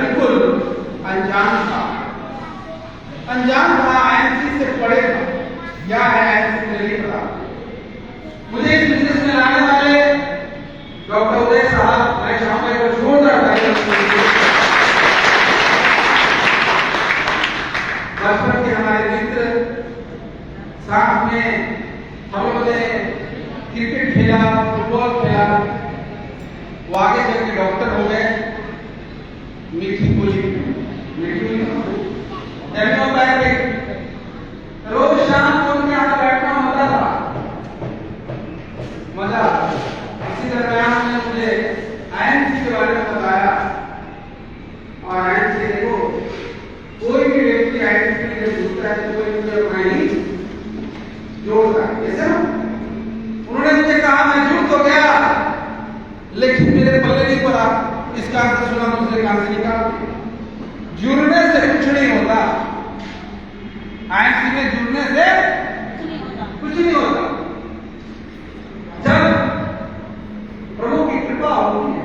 बिल्कुल अनजान था, आईएनसी से पढ़े था। क्या है आईएनसी मुझे नहीं पता। मुझे इस बिजनेस में लाने वाले डॉक्टर उदय साहब, मैं चाहूंगा एक जोरदार तालियां। बचपन के हमारे मित्र, साथ में हम लोगों ने क्रिकेट खेला, फुटबॉल खेला, वो आगे चल के डॉक्टर हो गए। मीठी बोली एलोपैथिक, रोज शाम को उनके यहाँ बैठना होता था, मजा। इसी दरमियान उन्होंने मुझे आईएनसी के बारे में बताया। और आईएनसी देखो, कोई भी व्यक्ति आईएनसी के लिए पूछता है तो कोई मुझे अपना ही जोड़ता है, जैसे ना उन्होंने मुझे कहा मैं जुड़ तो गया, लेकिन मेरे पल्ले नहीं पड़ा। इसका आंसर सुना दूसरे कान से निकाल। जुड़ने से कुछ नहीं होता, आईएनसी में जुड़ने से कुछ नहीं होता। जब प्रभु की कृपा होती है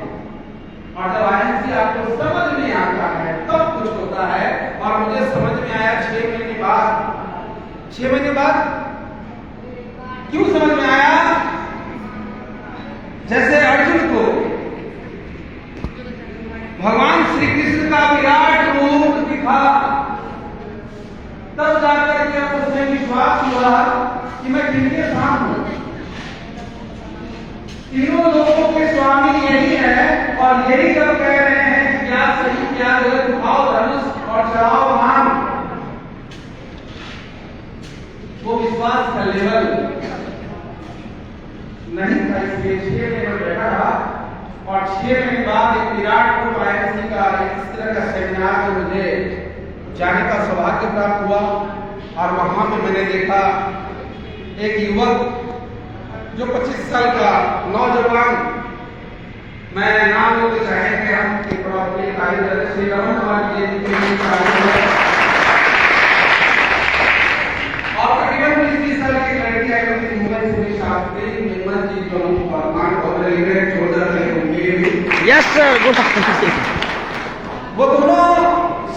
और जब आईएनसी आपको समझ में आता है तब कुछ होता है। और मुझे समझ में आया 6 महीने बाद। 6 महीने बाद क्यों समझ में आया? जैसे अर्जुन को भगवान श्री कृष्ण का विराट रूप दिखा, तब जाकर के उसे विश्वास हुआ कि मैं किनके साथ हूं। तीनों लोगों के स्वामी यही है और यही सब कह रहे हैं क्या सही क्या गलत, उठाओ धनुष और चढ़ाओ बाण। वो विश्वास का लेवल नहीं था, इसलिए 6 महीने बैठा रहा। और 6 महीने बाद एक विराट रूप आईएनसी का इस तरह का सेमिनार में मुझे जाने का सौभाग्य प्राप्त हुआ। और वहां पे मैंने देखा एक युवक जो 25 साल का नौजवान, मैं नाम लेते चाहेंगे हम के प्रॉपर्टी कारीगर श्री रमन कुमार जी और तकरीबन 20 साल की लड़की आई थी मुंबई से, शास्त्री निर्मल जी जो वर्तमान कॉर्पोरेटर छोड़कर यस सर, गुड आफ्टरनून। वो दोनों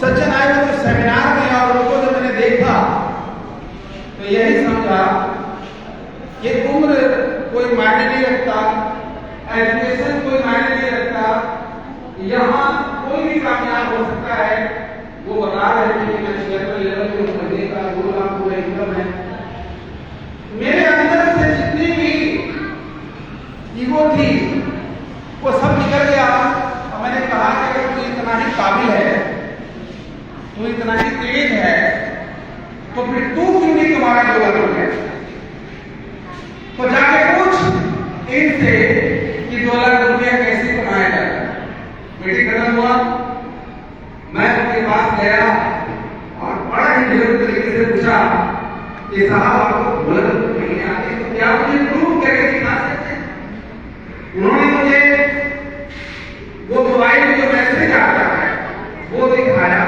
सज्जन आए थे सेमिनार में और उनको जब मैंने देखा तो यही समझा कि उम्र कोई मायने नहीं रखता, एजुकेशन कोई मायने नहीं रखता, यहाँ कोई भी कामयाब हो सकता है। वो बता रहे थे कि मैं चेयरमैन लेवल पे महीने का 2 लाख पूरा इनकम है। मेरे अंदर से जितनी भी ईगो थी वो सब निकल गया। और मैंने कहा कि अगर तू इतना ही काबिल है, तू इतना ही तेज है, तो फिर तू क्यों नहीं तुम्हारा जोड़ है? तो जाके पूछ इनसे कि 2 लाख रुपया कैसे कमाया जाता है। मीटिंग खत्म हुआ, मैं उनके पास गया और बड़ा ही निरंतर तरीके से पूछा कि साहब आपको 2 लाख रुपये महीने आते हैं, तो क्या मुझे प्रूव करके दिखा सकते हैं? उन्होंने मुझे वो मोबाइल में जो मैसेज आता है वो दिखाया,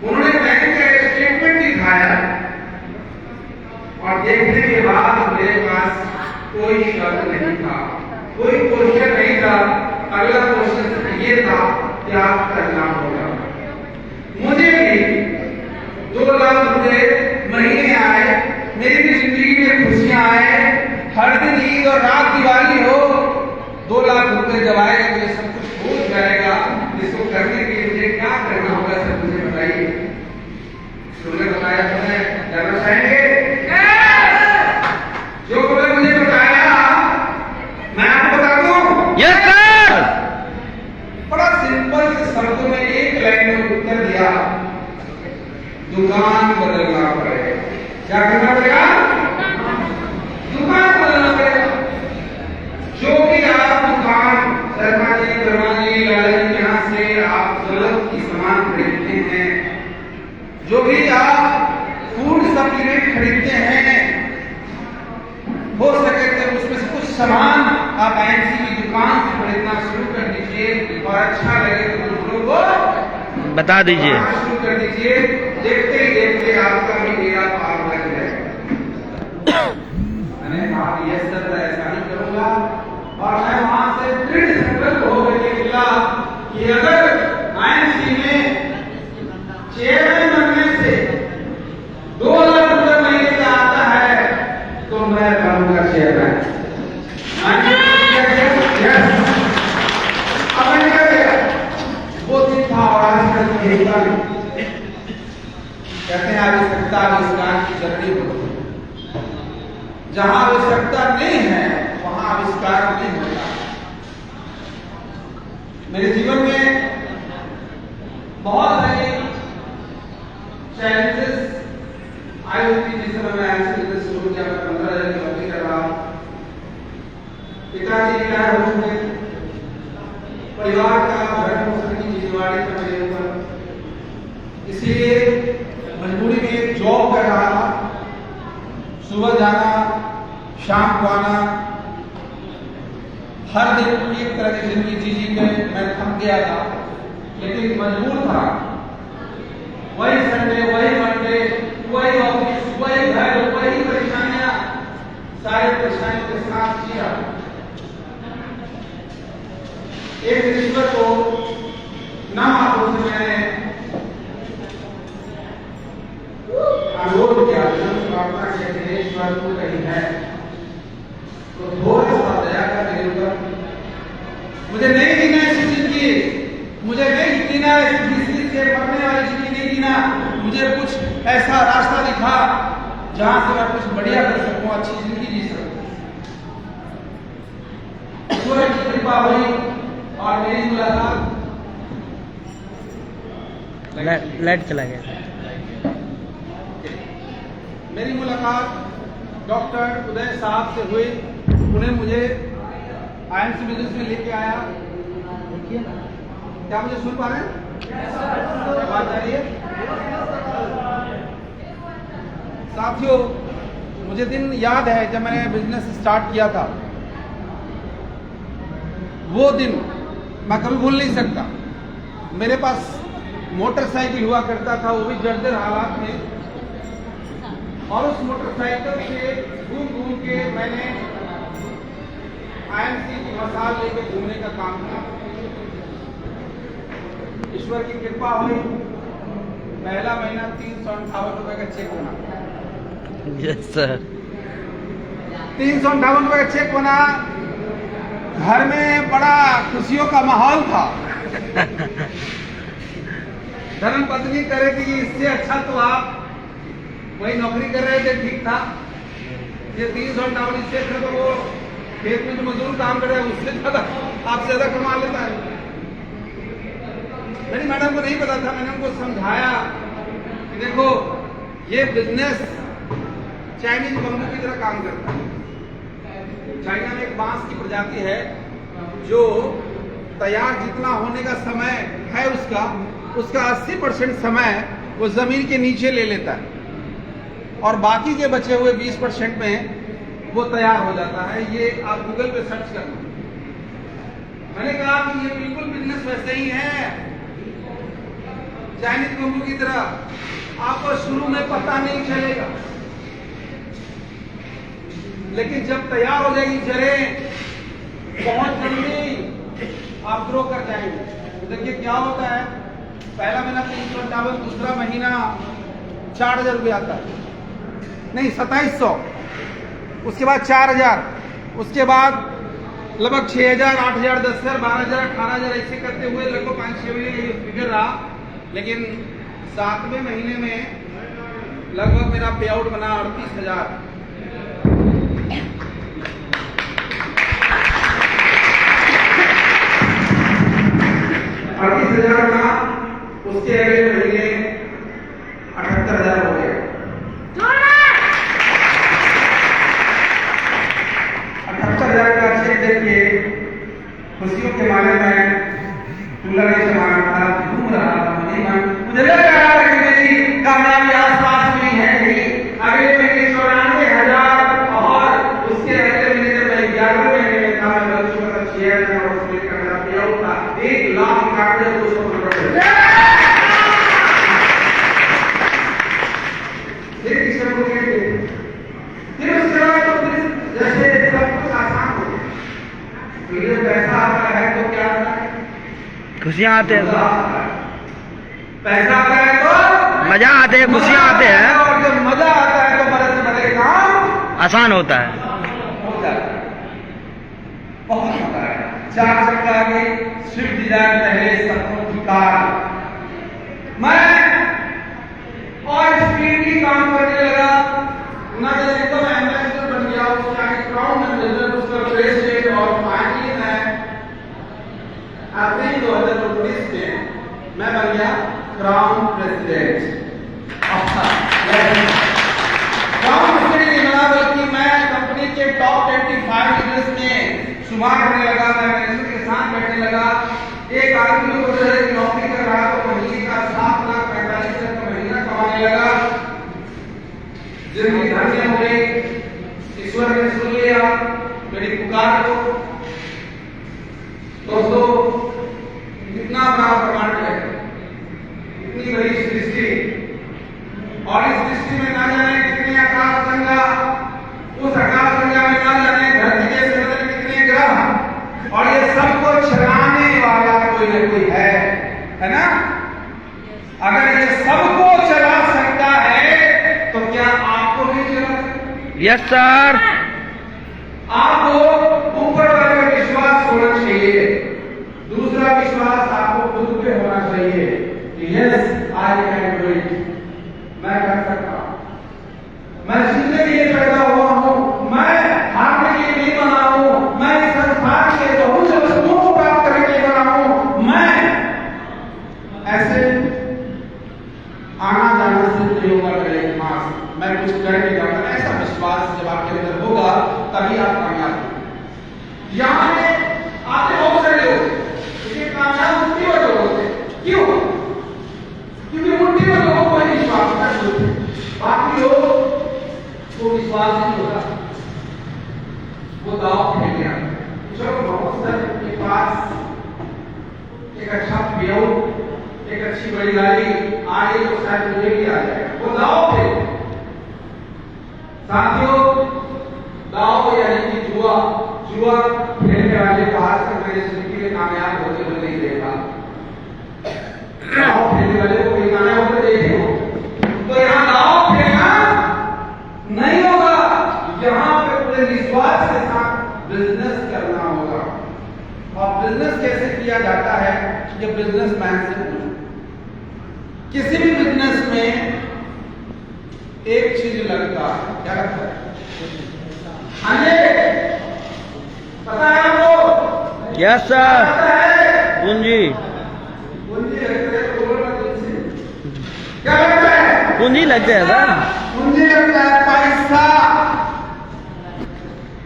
उन्होंने बैंक का स्टेटमेंट दिखाया और देखने के बाद मेरे पास कोई शब्द नहीं था, कोई क्वेश्चन नहीं था। अगला क्वेश्चन ये था क्या करना होगा। मुझे भी 2 लाख रुपए महीने आए, मेरी भी जिंदगी में खुशियां आए, हर दिन ईद और रात दिवाली हो, 2 लाख रुपए जब आएगा तो ये सब कुछ हो जाएगा। इसको करने के लिए मुझे क्या करना होगा सर मुझे बताइए। तुमने बताया तुम्हें जाना चाहेंगे? जो तुमने मुझे बताया मैं आपको बता दूं। Yes sir. बड़ा सिंपल से शब्दों में एक लाइन में उत्तर दिया, दुकान बदलना पड़ेगा। क्या करना पड़ेगा? दुकान बदलना पड़ेगा। जो भी आप दुकान शर्मा जी, वर्मा जी, लाला जी यहाँ से आप गलत की सामान खरीदते हैं, जो भी आप फूड सप्लीमेंट खरीदते हैं, हो सके तो उसमें से कुछ सामान आप आईएनसी की दुकान से खरीदना शुरू कर दीजिए और अच्छा लगे तो दूसरों को बता दीजिए, शुरू कर दीजिए। देखते ही देखते आपका भी मेरा पार लग जाएगा। मैंने कहा यस सर ऐसा ही करूंगा। और मैं वहां से दृढ़ संकल्प हो गया कि अगर भेजता नहीं। कहते हैं आवश्यकता आविष्कार की जरूरी होती है। जहां आवश्यकता नहीं है वहां आविष्कार नहीं होता। मेरे जीवन में बहुत सारे चैलेंजेस आई हुई थी। जिस समय मैं बिजनेस शुरू किया, मैं 15,000 की नौकरी कर रहा। पिताजी रिटायर हो चुके, परिवार का भरण पोषण की जिम्मेवारी था मेरे ऊपर, इसलिए मजबूरी में जॉब कर रहा था। सुबह जाना, शाम को आना, हर दिन एक तरह की जिंदगी जी के मैं थक गया था, लेकिन मजबूर था। वही संडे, वही मंडे, वही ऑफिस, वही घर, वही परेशानियां, सारी परेशानियों के साथ जिया। एक ईश्वर को ना मालूम से मैंने अनुरोध किया, प्रार्थना किया कि ईश्वर तू कहीं है तो थोड़ा सा दया कर मेरे ऊपर। मुझे नहीं जीना ऐसी जिंदगी, मुझे नहीं जीना ऐसी से मरने वाली जिंदगी नहीं जीना। मुझे कुछ ऐसा रास्ता दिखा जहां से मैं कुछ बढ़िया कर सकूं, अच्छी जिंदगी जी सकूं। ईश्वर की कृपा हुई और मेरी मुलाकात लाइट चला गया। मेरी मुलाकात डॉक्टर उदय साहब से हुई। उन्हें मुझे IMC बिजनेस में लेके आया। क्या मुझे सुन पा रहे हैं? बात आ रही है? साथियों, मुझे दिन याद है जब मैंने बिजनेस स्टार्ट किया था। वो दिन मैं कभी भूल नहीं सकता। मेरे पास मोटरसाइकिल हुआ करता था, वो भी जर्जर हालात में, और उस मोटरसाइकिल से घूम घूम के मैंने IMC की मसाल लेके घूमने का काम किया। ईश्वर की कृपा हुई, पहला महीना 358 रुपए का चेक बना। Yes sir. 358 रुपए का चेक बना। घर में बड़ा खुशियों का माहौल था। धर्म पत्नी करे कि इससे अच्छा तो आप वही नौकरी कर रहे थे, ठीक था। ये 358 इससे अच्छा तो वो खेत में जो मजदूर काम कर रहे हैं उससे ज्यादा आपसे ज्यादा कमा लेता है। मेरी मैडम को नहीं पता था। मैंने उनको समझाया कि देखो ये बिजनेस चाइनीज बम्बू की तरह काम करता है। चाइना में एक बांस की प्रजाति है जो तैयार जितना होने का समय है उसका 80% समय वो जमीन के नीचे ले लेता है, और बाकी के बचे हुए 20% में वो तैयार हो जाता है। ये आप गूगल पे सर्च करना। मैंने कहा कि ये बिल्कुल बिजनेस वैसे ही है, चाइनीज बम्बू की तरह। आपको शुरू में पता नहीं चलेगा, लेकिन जब तैयार हो जाएगी जड़ें, बहुत जल्दी आप ग्रो कर जाएंगे। तो देखिए क्या होता है, पहला महीना 358, दूसरा महीना 4,000 रुपये आता है, नहीं 2700, उसके बाद 4,000, उसके बाद लगभग 6,000, 8,000, 10,000, 12,000, 18,000 ऐसे करते हुए लगभग 5-6 महीने ये फिगर रहा। लेकिन 7वें महीने में लगभग मेरा पे आउट बना 38,000। 38,000 बना। उसके अगले महीने 78,000 हो गया। 78,000 का चेक देके खुशियों के मारे में कूलर से मारा था, घूम रहा था। मुझे लग रहा था कि मेरी कामयाबी आसपास में है ही। अगले महीने 94,000 और उसके अगले महीने जब मैं 11वें महीने में था, मैं बच चुका था 6,000 और उसमें का मेरा पे आउट था 1,00,000 खुशियाँ आते हैं, पैसा आता है तो मजा आते हैं, खुशियाँ आते हैं, और जब मजा आता है तो बड़े से बड़े काम आसान होता है। बहुत मजा आया। 4 चक्का आगे स्विफ्ट डिजायर, पहले सपनों की कार, मैं बन गया क्राउन प्रेसिडेंट। क्राउन प्रेसिडेंट नहीं बना, बल्कि मैं कंपनी के टॉप 25 लीडर्स में शुमार होने लगा। मैं मैनेजर के साथ बैठने लगा। एक आदमी को जो नौकरी कर रहा तो महीने का 7,45,000 का महीना कमाने लगा। जिंदगी धन्य हो गई। ईश्वर ने सुन लिया मेरी पुकार को। दोस्तों, कितना बड़ा ब्रह्मांड है, इतनी बड़ी सृष्टि, और इस सृष्टि में ना जाने कितने आकाश गंगा, उस आकाश गंगा में ना जाने धरती के सिरे कितने ग्रह, और ये सबको चलाने वाला कोई न कोई है ना? अगर ये सबको चला सकता है तो क्या आपको नहीं चला सकता? Yes sir. आपको ऊपर वाले पे विश्वास होना चाहिए। दूसरा विश्वास आपको खुद पे होना चाहिए कि yes I can do it, मैं कर सकता हूं, मैं जीतने के लिए पैदा हुआ हूं, मैं हारने के लिए नहीं बना हूं, मैं इस संसार के बहुत से वस्तुओं को प्राप्त करने के लिए बना हूं। मैं ऐसे आना जाना से नहीं होगा मेरे पास, मैं कुछ करके जाऊंगा। ऐसा विश्वास जब आपके अंदर होगा तभी आप कामयाब होंगे। यहाँ पे आते बहुत सारे लोग, लेकिन कामयाब मुट्ठी वाले लोग होते हैं। क्यों? क्योंकि मुट्ठी वाले लोगों को ही विश्वास होता है, बाकी लोग को विश्वास नहीं होता, वो दाव खेल गया। चलो बहुत सर के पास एक अच्छा व्यू, एक अच्छी बड़ी गाड़ी आए तो शायद मुझे भी आ जाए, वो दाव खेल। साथियों, दाव यानी कि जुआ खेलने वाले को आज तक मैंने जिंदगी में कामयाब होते हुए नहीं देखा। दाव खेलने वाले को कोई कामयाब होते देखे हो तो यहाँ दाव खेलना नहीं होगा, यहाँ पे पूरे विश्वास के साथ बिजनेस करना होगा। और बिजनेस कैसे किया जाता है ये बिजनेसमैन से पूछो। किसी भी बिजनेस में एक चीज लगता है, क्या लगता है? पता है आपको? Yes sir. पूंजी। पूंजी लगता है, क्या लगता है? पूंजी लगता है सर। पूंजी लगता है, पैसा।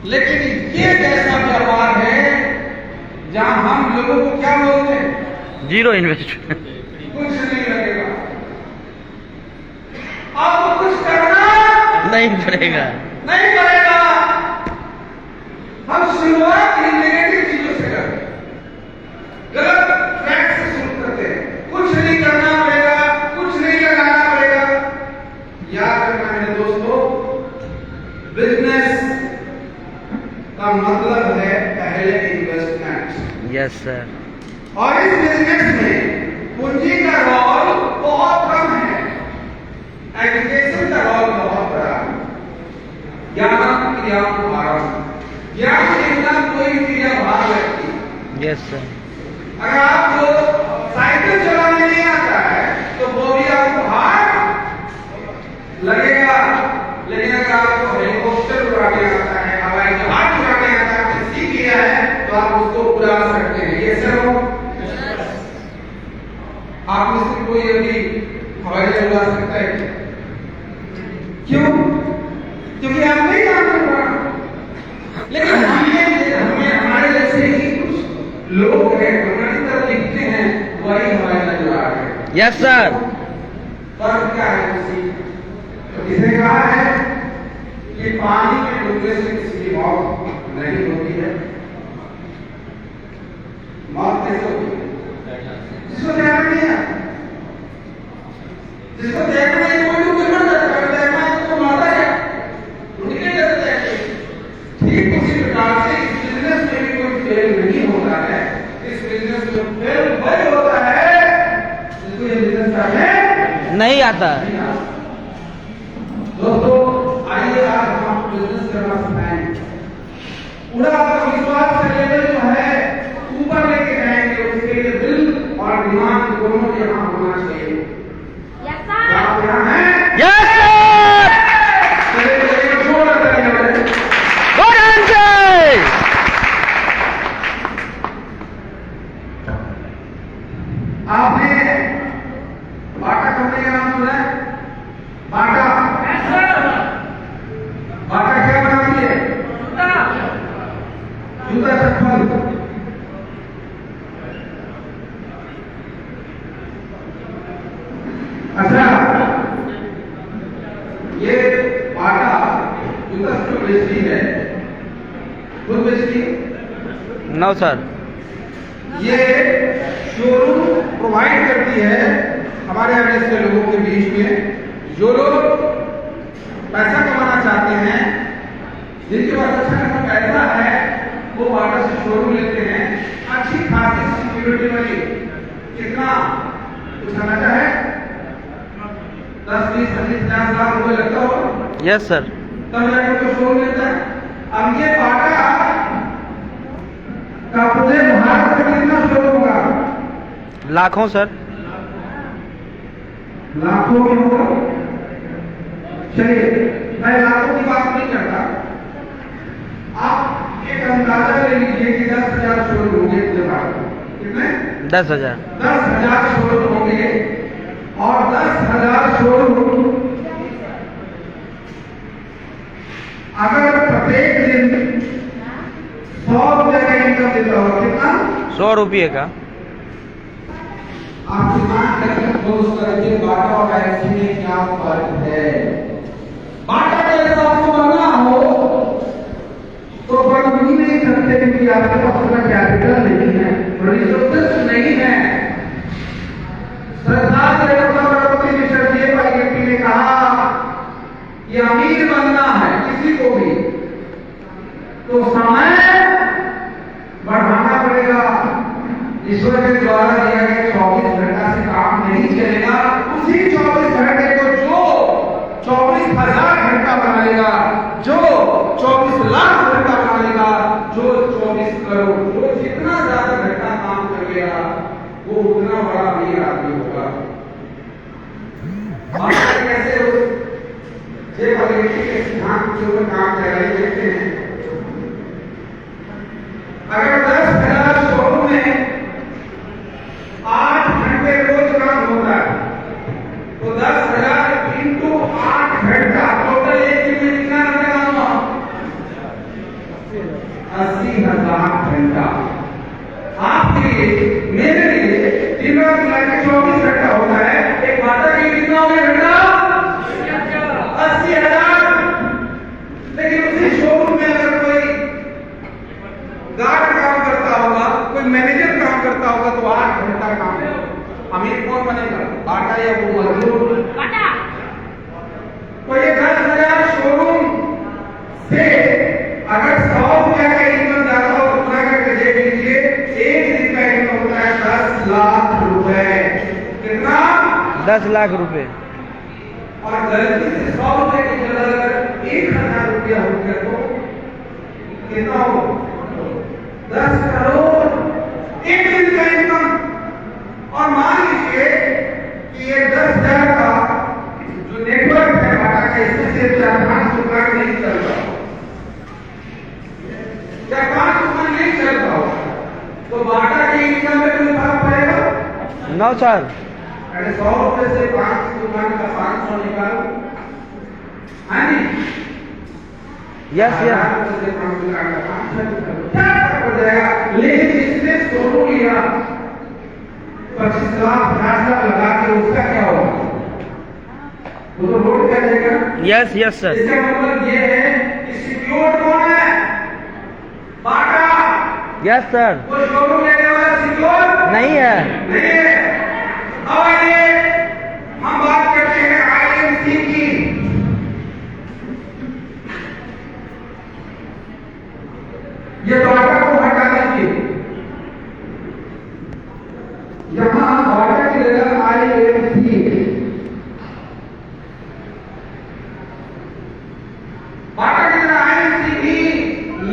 लेकिन ये एक ऐसा व्यापार है जहां हम लोगों को क्या बोलते हैं? Zero investment. कुछ नहीं लगेगा, आपको कुछ करना नहीं पड़ेगा। नहीं पड़ेगा। हम शुरुआत ही नेगेटिव चीजों से करते हैं, गलत फैक्ट से शुरू करते हैं। कुछ नहीं करना पड़ेगा, कुछ नहीं लगाना पड़ेगा। याद रखना मेरे दोस्तों, बिजनेस का मतलब है पहले इन्वेस्टमेंट। Yes sir. और इस बिजनेस में पूंजी का रोल बहुत कम है, एजुकेशन का रोल बहुत बड़ा है। ज्ञान क्रिया भारण, ज्ञान के बिना कोई क्रिया भार लगती। Yes sir. अगर आपको साइकिल चलाने नहीं आता है तो वो भी आपको भार लगेगा, लेकिन अगर आपको हेलीकॉप्टर उड़ाने आता है, हवाई जहाज उड़ाने आता है, आपने सीख लिया है तो आप उसको उड़ा सकते हैं। ये सब आप में से कोई अभी हवाई जहाज उड़ा सकता है? क्यों? क्योंकि आप नहीं जानते उड़ाना। लेकिन हमें हमारे जैसे ही कुछ लोग हैं, हमारी तरफ दिखते हैं, वही हवाई जहाज उड़ा रहे हैं। Yes sir. फर्क क्या है उसी? तो किसे कहा है कि पानी में डूबने से किसी की मौत नहीं होती है। मौत कैसे होती है? जिसको देखना नहीं है, जिसको देखना है कोई तो मर जाता है, देखना है तो मरता है, उनके डरते हैं। ठीक उसी प्रकार से इस बिजनेस में भी कोई फेल नहीं होता है। इस बिजनेस में फेल वही होता है जिसको ये बिजनेस करने नहीं आता। दोस्तों, आइए आज हम आपको बिजनेस करना सिखाएंगे। पूरा आपका विश्वास का लेवल जो है ऊपर लेके जाएंगे, उसके लिए दिल और दिमाग दोनों यहाँ होना चाहिए। आप यहाँ हैं? Yes sir. चलिए जोर लगाइए। आपने अच्छा, ये बाटा जूता जो बेचती है, खुद बेचती है? No sir. ये शोरूम प्रोवाइड करती है हमारे यहाँ ऐसे लोगों के बीच में जो लोग पैसा कमाना चाहते हैं, जिनके पास अच्छा खासा पैसा है, वो बाटा से शोरूम लेते हैं। अच्छी खासी सिक्योरिटी वाली, कितना कुछ समझा है? 10, 20, 25, 50 लाख रुपए लगता होगा। Yes sir. तब जाकर तो शोरूम लेता है। अब ये बाटा का पूरे भारत में कितना शोरूम होगा? लाखों सर। लाखों में होगा। चलिए, मैं लाखों की बात नहीं करता, आप एक अंदाजा ले लीजिए कि 10,000 शोरूम होंगे पूरे भारत में। कितने? 10,000। 10,000 शोरूम होंगे और 10,000 शोरूम अगर प्रत्येक दिन 100 रुपए का इनकम देता हो, कितना? 100 रुपये का। आप दिमाग करके क्लोज करके बाटा और ऐसी में क्या फर्क है? बाटा के अगर आपको बनना हो तो बन भी नहीं सकते, क्योंकि आपके पास उतना कैपिटल नहीं है, रिसोर्सेस नहीं है। सरदार वल्लभभाई मिस्टर जे ने कहा कि अमीर बनना है किसी को भी तो समय बढ़ाना पड़ेगा। ईश्वर के द्वारा दिया गया 24 घंटा से काम नहीं चलेगा। उसी 24 घंटे को जो 24,000 घंटा बना लेगा, जो 24 लाख घंटा बना लेगा, जो 24 करोड़, जो जितना ज्यादा घंटा काम कर लेगा वो उतना बड़ा अमीर आदमी होगा। कैसे जे व्यक्ति के सिद्धांत के ऊपर काम कर रहे देखते हैं। अगर 10,000 शोरूम में 8 घंटे रोज काम होता है तो 10,000 इंटू 8 घंटा टोटल एक दिन में कितना घंटा काम हुआ? 80,000 घंटा। आपके लिए, मेरे लिए दिन रात मिला के 24 घंटा होता है। एक बाटा के कितना हो गया घंटा? 80,000। लेकिन उसी शोरूम में अगर कोई गार्ड काम करता होगा, कोई मैनेजर काम करता होगा तो 8 घंटा काम होगा। अमीर कौन बनेगा? बाटा या वो मजदूर? बाटा। तो ये 10,000 शोरूम से अगर 100 रुपया का इनकम ज्यादा हो तो पूरा करके देख लीजिए, एक दिन का इनकम होता है 10 लाख रुपए। कितना? 10 लाख रुपए। और गलती से 100 रुपए की जगह अगर 1,000 रुपया हो गया तो कितना हो? 10 करोड़ एक दिन का इनकम। और मान लीजिए कि ये 10,000 का जो नेटवर्क है बाटा का, इसमें से 4-5 दुकान नहीं चल रहा, 4-5 दुकान नहीं चल रहा हो तो बाटा के इनकम में कोई फर्क पड़ेगा? No sir. 100 रुपए से 5 दुकान का 500 निकालो, है नहीं? Yes yes. क्या फर्क पड़ जाएगा? लेकिन इसने शोरूम लिया 25 लाख 50 लाख लगा के, उसका क्या होगा? वो तो रोड क्या देगा? Yes yes sir. इसका मतलब ये है कि सिक्योर कौन है? बाटा। Yes sir. वो शोरूम लेने वाला सिक्योर नहीं है। नहीं है। अब आइए हम बात करते हैं IMC की। ये बाटा को हटा दीजिए, यहां बाटा की जगह IMC। बाटा की जगह IMC भी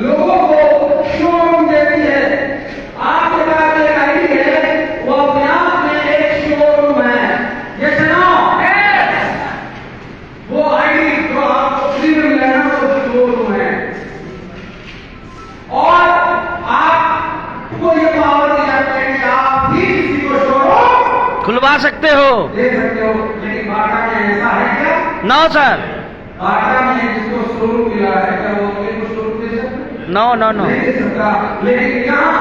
लोगों को शोरूम देती है। आपके पास एक आईडी है, वो अपने आप में एक शोरूम है। ये सुनो, वो आईडी जो आपको फ्री में मिलेगा वो शोरूम है। और आपको ये पावर दी जाती है कि आप भी किसी को शोरूम खुलवा सकते हो। दे सकते हो। लेकिन बाटा में ऐसा है क्या? No sir. बाटा में जिसको शोरूम मिला है क्या वो अपने को शोरूम दे सकते? No no no. नहीं दे सकता। लेकिन यहाँ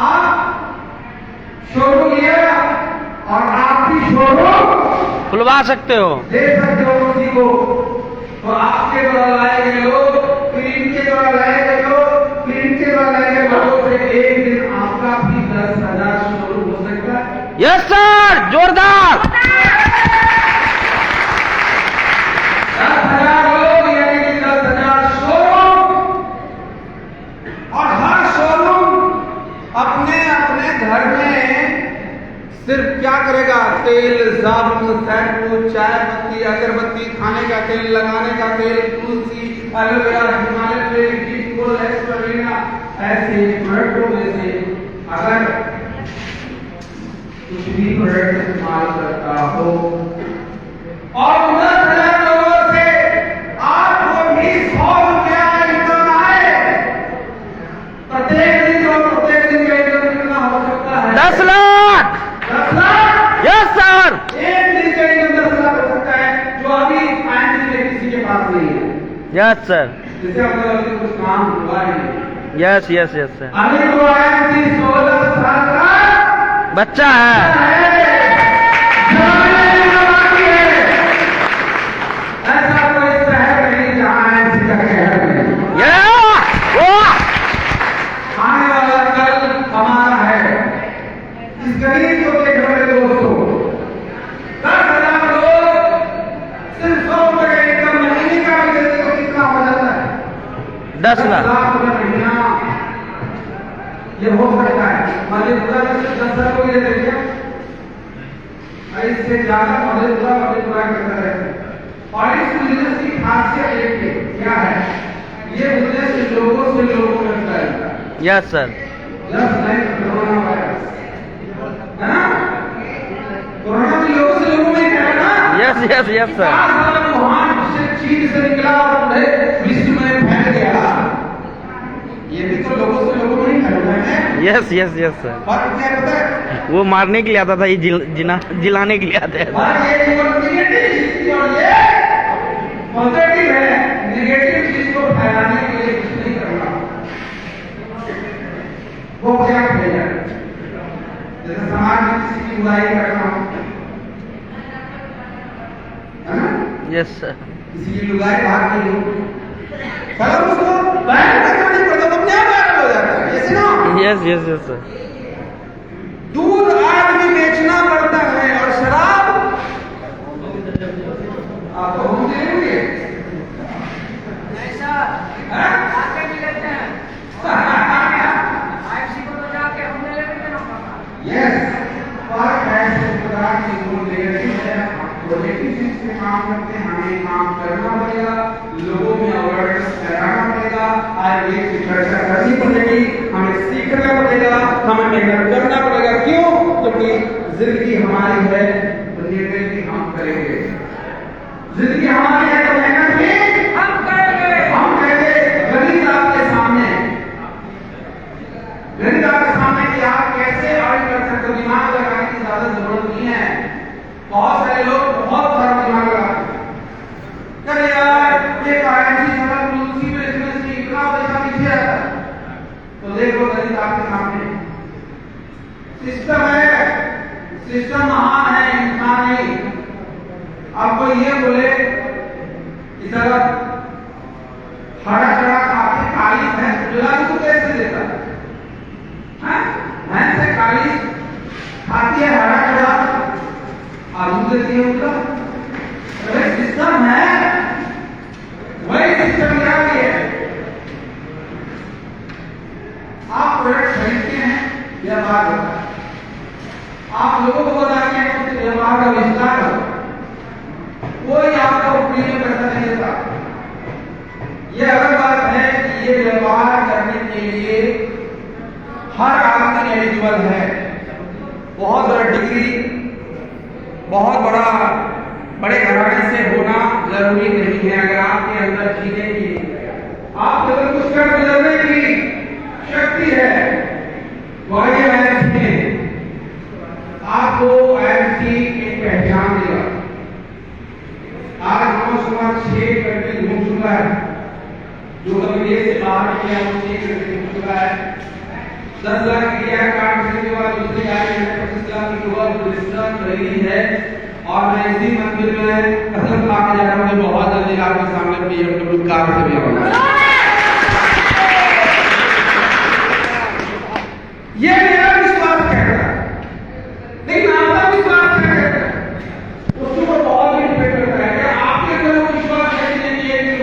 आप शोरूम लिया और आपकी शोरूम खुलवा सकते हो। दे सकते हो उसी को। तो आपके द्वारा लाए गए लोग, फिर इनके द्वारा लाए गए लोग, फिर इनके द्वारा लाए गए लोगों से एक दिन आपका भी 10,000 शुरू हो सकता है। यस सर, जोरदार। 10,000 लोग यानी कि 10,000 शोरूम, और हर शोरूम अपने अपने घर में सिर्फ क्या करेगा, तेल, साबुन, शैम्पू, चाय पत्ती, अगरबत्ती, खाने का तेल, लगाने का तेल, तुलसी, एलोवेरा, हिमालय तेल, डिस्पोल, एस्परीना, ऐसे प्रोडक्टों में से अगर कुछ भी प्रोडक्ट इस्तेमाल करता हो और 10,000 लोगों से आपको भी 100 रुपया इनकम आए, प्रत्येक दिन का इनकम कितना हो सकता है? 10 लाख। 10 लाख। Yes sir. एक दिन का इनकम 10 लाख हो सकता है, जो अभी फाइनेंस में किसी के पास नहीं है। Yes sir. जैसे हम लोग अभी कुछ काम हुआ नहीं। Yes yes yes sir. अभी तो आया 16 साल का बच्चा है। ऐसा कोई शहर नहीं जहाँ ऐसी जगह नहीं। ये वाह! आने वाला कल हमारा है। इस गरीब को देख रहे दोस्तों, 10,000 लोग सिर्फ 100 रुपए का इनकम महीने का भी देते तो कितना हो जाता है? 10 लाख रुपए महीना। ये हो सकता है मधेपुरा में सिर्फ 10,000 लोग ये देते हैं, इससे ज्यादा मधेपुरा करता रहता है। और इस बिजनेस की खासियत एक है, क्या है? ये बिजनेस लोगों से लोगों में फैलता है। Yes sir. Just like corona virus, है ना? कोरोना भी लोगों से लोगों में ही फैला ना? Yes yes yes sir. Wuhan से चीन से निकला और पूरे विश्व में फैल गया। ये भी तो लोगों से लोगों में ही फैला है। Yes yes yes sir. और क्या पता है? वो मारने के लिए आता था, ये जिलाने के लिए आता है। और ये नेगेटिव चीज थी और ये पॉजिटिव है। नेगेटिव चीज को फैलाने के लिए कुछ नहीं करना, वो क्या फैला? जैसे समाज में किसी की बुराई करना, है ना? Yes sir. किसी की लुगाई भाग गई हो, कलर उसको वायरल करना नहीं पड़ता, तो अपने आप वायरल हो जाता है। ऐसे ना? Yes yes yes sir. दूध आज भी बेचना पड़ता है और शराब आप तो हम देंगे। ऐसा आके भी लेते हैं। आईसी को तो जाके हम ले लेते हैं ना। यस, पर ऐसे प्रकार की गुण नेगेटिव है, पॉजिटिव चीज पे काम करते हैं, हमें काम करना पड़ेगा, लोगों में अवेयरनेस फैलाना पड़ेगा, आयुर्वेद की चर्चा करनी पड़ेगी, हमें सीखना पड़ेगा, हमें मेहनत करना पड़ेगा। क्यों? क्योंकि जिंदगी हमारी है तो निर्णय भी हम करेंगे। जिंदगी हमारी है तो मेहनत भी हम करेंगे। हम करेंगे। गणित आपके सामने, गणित आपके सामने कि आप कैसे अर्न कर सकते हो। दिमाग लगाने की ज्यादा जरूरत नहीं है। बहुत सारे लोग बहुत सारा दिमाग लगाते हैं, अरे यार ये करेंसी सारा तुलसी बिजनेस में इतना पैसा पीछे आता है। तो देखो गणित आपके सामने सिस्टम है, सिस्टम महान है, इंसान नहीं। आपको ये बोले इस तरह हरा हरा खाते काली भैंस दुलारी को कैसे देता है? भैंस से काली खाती है, हरा हरा आलू देती है उनका। अरे सिस्टम है, वही सिस्टम क्या भी है। आप प्रोडक्ट खरीदते हैं, व्यापार होता है। आप लोगों को बताते हैं तो व्यापार का विस्तार हो, कोई आपको फ्री में पैसा नहीं देता। ये अलग बात है कि ये व्यापार करने के लिए हर आदमी एलिजिबल है। बहुत बड़ा डिग्री, बहुत बड़े घराने से होना जरूरी नहीं है। अगर आपके अंदर जीने की, आप केवल कुछ कर गुजरने की शक्ति है, वही एमसी आपको एमसी की पहचान देगा। आज हम सुबह 6 घंटे घूम चुका है, जो विदेश से बाहर किया वो 6 घंटे घूम चुका है। 10 लाख किया कार्ड देने के बाद दूसरी गाड़ी में 25 लाख की हुआ, जो रिश्ता खरीदी है और मैं इसी मंदिर में कसम खा के जा रहा हूँ कि बहुत जल्दी आपके सामने BMW कार से भी आऊंगा। ये मेरा विश्वास कहता है, लेकिन आपका विश्वास क्या कहता है उसके ऊपर बहुत ही डिपेंड करता है कि आपके अंदर वो विश्वास है कि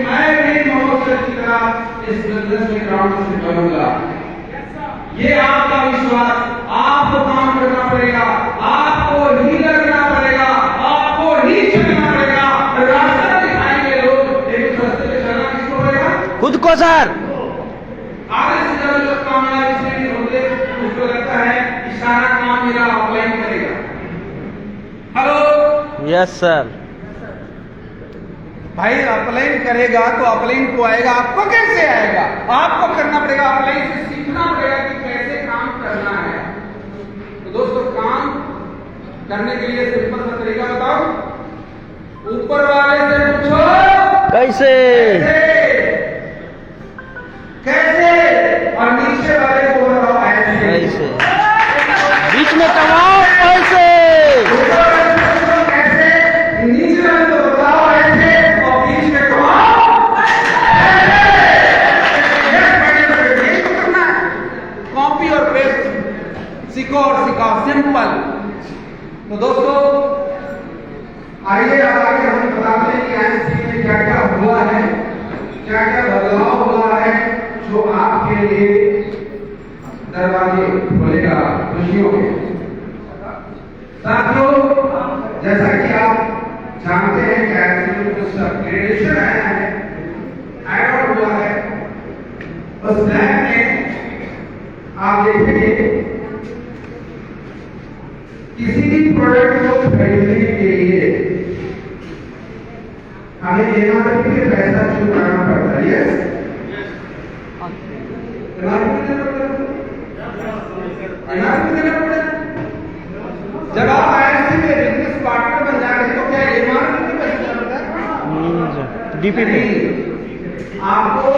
मैं भी मोहम्मद सर की तरह इस बिजनेस में ग्राउंड से करूंगा। ये आपका विश्वास, आपको काम करना पड़ेगा, आपको ही लगना पड़ेगा, आपको ही चलना पड़ेगा। रास्ता दिखाएंगे लोग, लेकिन उस रास्ते पे चलना किसको पड़ेगा? खुद को सर। आधे से ज्यादा लोग कामयाब इसलिए नहीं होते, उसको लगता है इशारा काम मेरा ऑफलाइन करेगा। Hello yes sir. भाई अपलाइन करेगा तो अपलाइन को आएगा, आपको कैसे आएगा? आपको करना पड़ेगा, अपलाइन से सीखना पड़ेगा कि कैसे काम करना है। तो दोस्तों काम करने के लिए सिंपल सा तरीका बताओ, ऊपर वाले से पूछो कैसे कैसे, और नीचे वाले को बताओ ऐसे। कैसे बीच में कमाओ कैसे। नीचे वाले को बताओ ऐसे और बीच में कमाओ। कॉपी और पेस्ट सीखो और सिखाओ, सिंपल। तो दोस्तों आइए अब आगे हम बताते हैं कि आईएनसी में क्या क्या हुआ है, क्या क्या बदलाव हुआ है जो आपके लिए दरवाजे खोलेगा खुशियों के। साथियों जैसा कि आप जानते हैं कि आईएनसी में कुछ अपग्रेडेशन आया है, ऐड ऑन हुआ है। उस लैब में आप देखेंगे किसी भी प्रोडक्ट को खरीदने के लिए हमें एमआरपी पे पैसा चुकाना पड़ता है। यस, एमआरपी देना पड़ता है। जब आप आईएनसी में बिजनेस पार्टनर बन जाएंगे तो क्या एमआरपी पे पैसा चुकाना पड़ता है? डीपी पे आपको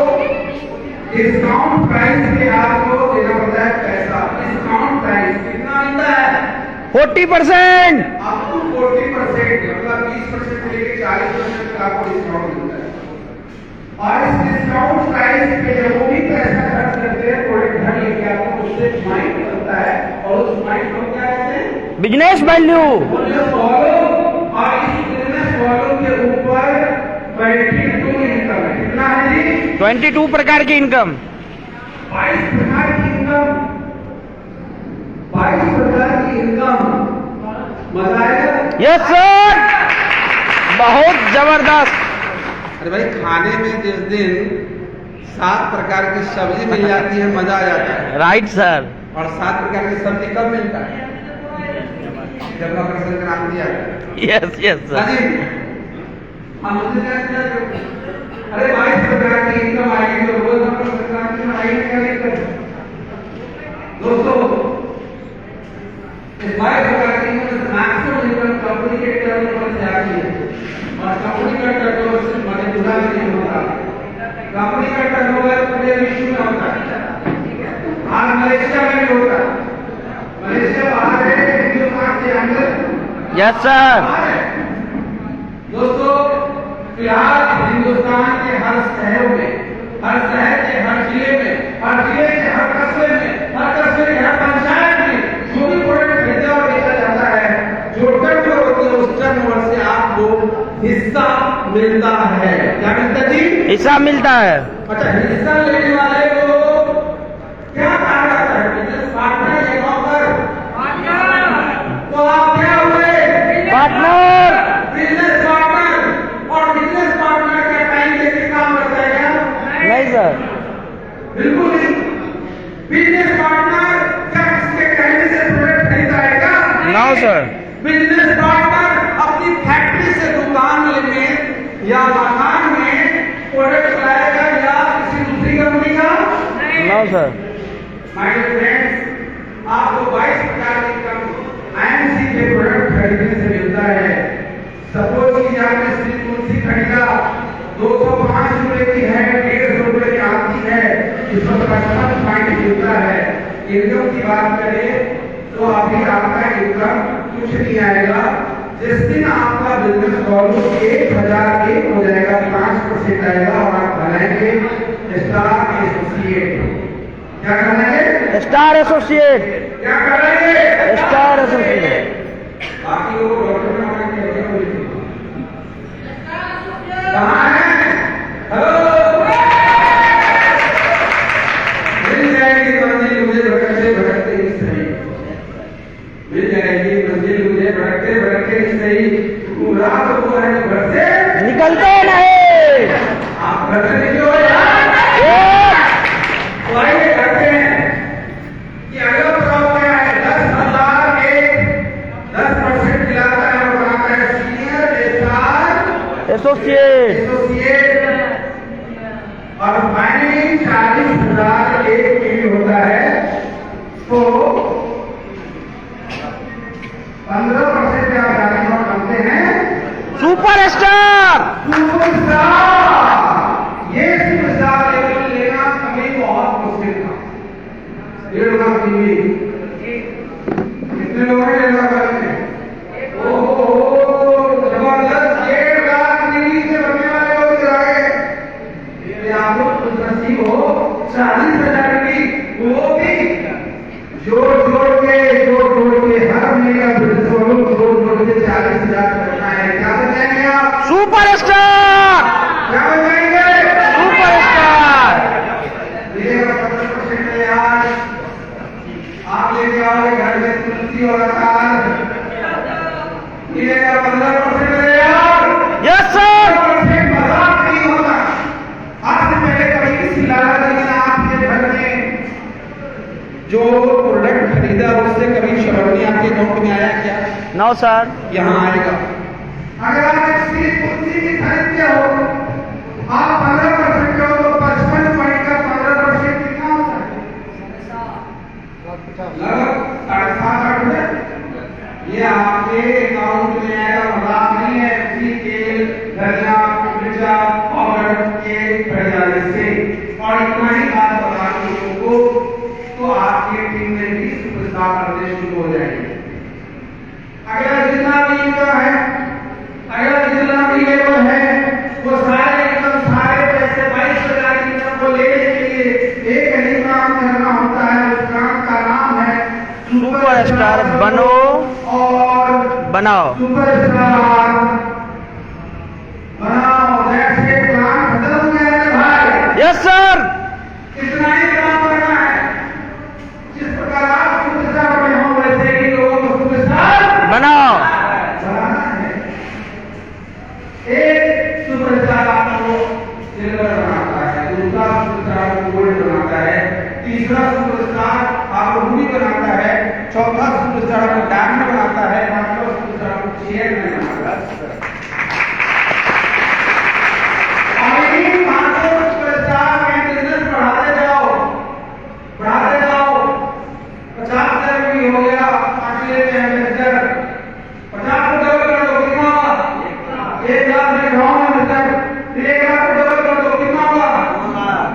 डिस्काउंट प्राइस पे आपको देना पड़ता है पैसा। डिस्काउंट प्राइस कितना मिलता है? 40%। आपको 40% मतलब 20% लेके 40% तक आपको डिस्काउंट मिलता है। और इस डिस्काउंट प्राइस पे जब वो भी पैसा खर्च करते हैं प्रोडक्ट घर लेके आपको, उससे पॉइंट बनता है और उस पॉइंट को क्या कहते हैं? Business value. और इस बिजनेस वॉल्यूम के ऊपर 22 इनकम है। कितना है जी? 22 प्रकार की इनकम। 22 प्रकार की इनकम, 22 प्रकार की इनकम। मजा आएगा? यस सर, बहुत जबरदस्त। अरे भाई खाने में जिस दिन 7 प्रकार की सब्जी मिल जाती है मजा आ जाता है। Right sir. और 7 प्रकार की सब्जी कब मिलता है? जब मकर संक्रांति आता है। Yes yes sir. हम अरे 22 प्रकार की इनकम आएगी तो रोज मकर संक्रांति में आएगी क्या दिक्कत? दोस्तों इस 22 प्रकार की इनकम मैक्सिमम इनकम कंपनी के टर्नओवर से आती है। और कंपनी का टर्नओवर सिर्फ मणिपुर में नहीं होता, कंपनी का टर्नओवर पूरे विश्व में होता है। आज मलेशिया में भी होता है। मलेशिया बाहर है, हिंदुस्तान के अंदर। Yes sir. दोस्तों फिलहाल हिंदुस्तान के हर शहर में, हर शहर के हर जिले में, हर जिले के हर कस्बे में, हर कस्बे के हर पंचायत में जो भी प्रोडक्ट खरीदा और बेचा जाता है, जो टर्नओवर होती है उस टर्नओवर से आपको हिस्सा मिलता है। क्या मिलता है जी? हिस्सा मिलता है। अच्छा, हिस्सा लेने वाले को क्या कहा जाता है? बिजनेस पार्टनर या नौकर? तो आप क्या हुए? पार्टनर। Business partner. और बिजनेस पार्टनर का टाइम लेके काम करता है क्या? नहीं सर, बिल्कुल नहीं। बिजनेस पार्टनर क्या किसके कहने से प्रोडक्ट खरीदा है क्या? No sir. बिजनेस पार्टनर अपनी फैक्ट्री से दुकान में या मकान में प्रोडक्ट लाएगा या किसी दूसरी कंपनी का? No sir. My dear friends, आपको 22 प्रकार की इनकम आईएनसी के प्रोडक्ट खरीदने से मिलता है। सपोज की आपने श्री तुलसी खरीदा, 205 रुपए की है, 150 रुपए की आती है, इसमें 55 पॉइंट मिलता है। इनकम की बात करें तो अभी आपका इनकम कुछ नहीं आएगा, जिस दिन आपका बिजनेस वॉल्यूम 1001 हो जाएगा, 5% आएगा और आप बनाएंगे स्टार एसोसिएट। क्या बनाएंगे? Star associate. क्या करेंगे? Star associate. बाकी लोग डॉक्टर में आने के लिए कहाँ है? हेलो, मिल जाएगी मंजिल मुझे भटकते भटकते ही सही, मिल जाएगी मंजिल मुझे भटकते भटकते ही सही। पूरा तो वो है घर से निकलते नहीं। आप घर से निकलो यार। तो आइए करते हैं कि अगला प्रभाव क्या है। 10,000 के 10% दिलाता है और बनाता है सीनियर स्टार एसोसिएट। और फाइनली 40,000 एक पीवी होता है, तो 15% आप जाने और बनते हैं सुपरस्टार। सुपरस्टार। ये सुपरस्टार लेवल लेना कभी बहुत मुश्किल था। 1.5 लाख टीवी कितने लोगों ने लेना करते? ओहो जबरदस्त। 1.5 लाख टीवी से बनने वाले लोग इधर आ गए। ये आप लोग खुश नसीब हो। 40,000 की वो भी जोड़ जोड़ के हर महीने का बिजनेस जोड़ के 40,000 करना है। क्या बताएंगे आप? सुपरस्टार। क्या बताएंगे? सुपरस्टार। ये 15% है यार। आप लेके आओगे घर में तुलसी और अचार। ये 15% है यार। Yes sir. 15% मजाक नहीं होता। आज से पहले कभी किसी लाला जी ने आपके घर में जो प्रोडक्ट खरीदा उससे कभी शबरनी आपके अकाउंट में आया क्या? No sir. यहाँ आएगा। अगर आप एक सीट कुर्सी की खरीदते हो, आप 15% हो तो 55 पॉइंट का 15% कितना होता है? लगभग 7.5 %। ये आपके अकाउंट में आएगा। मजाक नहीं है। उसी तेल, धनिया, मिर्चा और के खरीदारी से। और इतना ही बात बता दूं लोगों को, तो आपके टीम में भी सुपरस्टार करने शुरू हो जाएंगे। अगला जितना भी इनका है, अगला जितना भी लेवल है, वो सारे एकदम सारे पैसे 22,000 की इनकम को लेने के लिए एक ही काम करना होता है। उस काम का नाम है सुपरस्टार बनो और बनाओ। सुपरस्टार बनाओ। जैसे प्लान खत्म हो गया है भाई। Yes sir. इतना ही काम करना है। जिस प्रकार आप सुपरस्टार बने हो वैसे ही लोगों को सुपरस्टार बनाओ। बनाना है। एक सुपरस्टार आपको सिल्वर बनाता है, दूसरा सुपरस्टार आपको गोल्ड बनाता है, तीसरा सुपरस्टार आपको रूबी बनाता है, चौथा सुपरस्टार आपको डायमंड बनाता है, पांचवा सुपरस्टार आपको चेयरमैन बनाता है। और इन पांचों सुपरस्टार में बिजनेस बढ़ाते जाओ, बढ़ाते जाओ। 50,000 भी हो गया, अगले इन्वेस्टर 50 को डबल कर दो, कितना हुआ? 1 लाख में गाँव में इन्वेस्टर, फिर 1 लाख को डबल कर दो, कितना हुआ?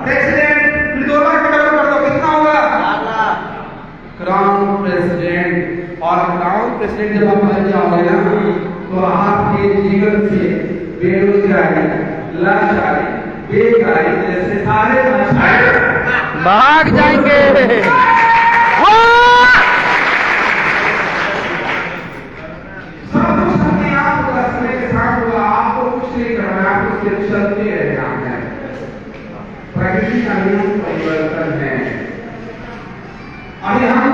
प्रेसिडेंट, फिर 2 लाख को डबल कर दो, कितना हुआ? Crown president. और क्राउन प्रेसिडेंट जब आप बन जाओगे ना, तो आपके जीवन से बेरोजगारी, लाचारी, बेकारी जैसे सारे मसाइल भाग जाएंगे। वाह! सब कुछ अपने आप को समय के साथ हुआ। आपको कुछ नहीं करना है, आपको सिर्फ चलते रहना है। प्रकृति का नियम परिवर्तन है। अभी हम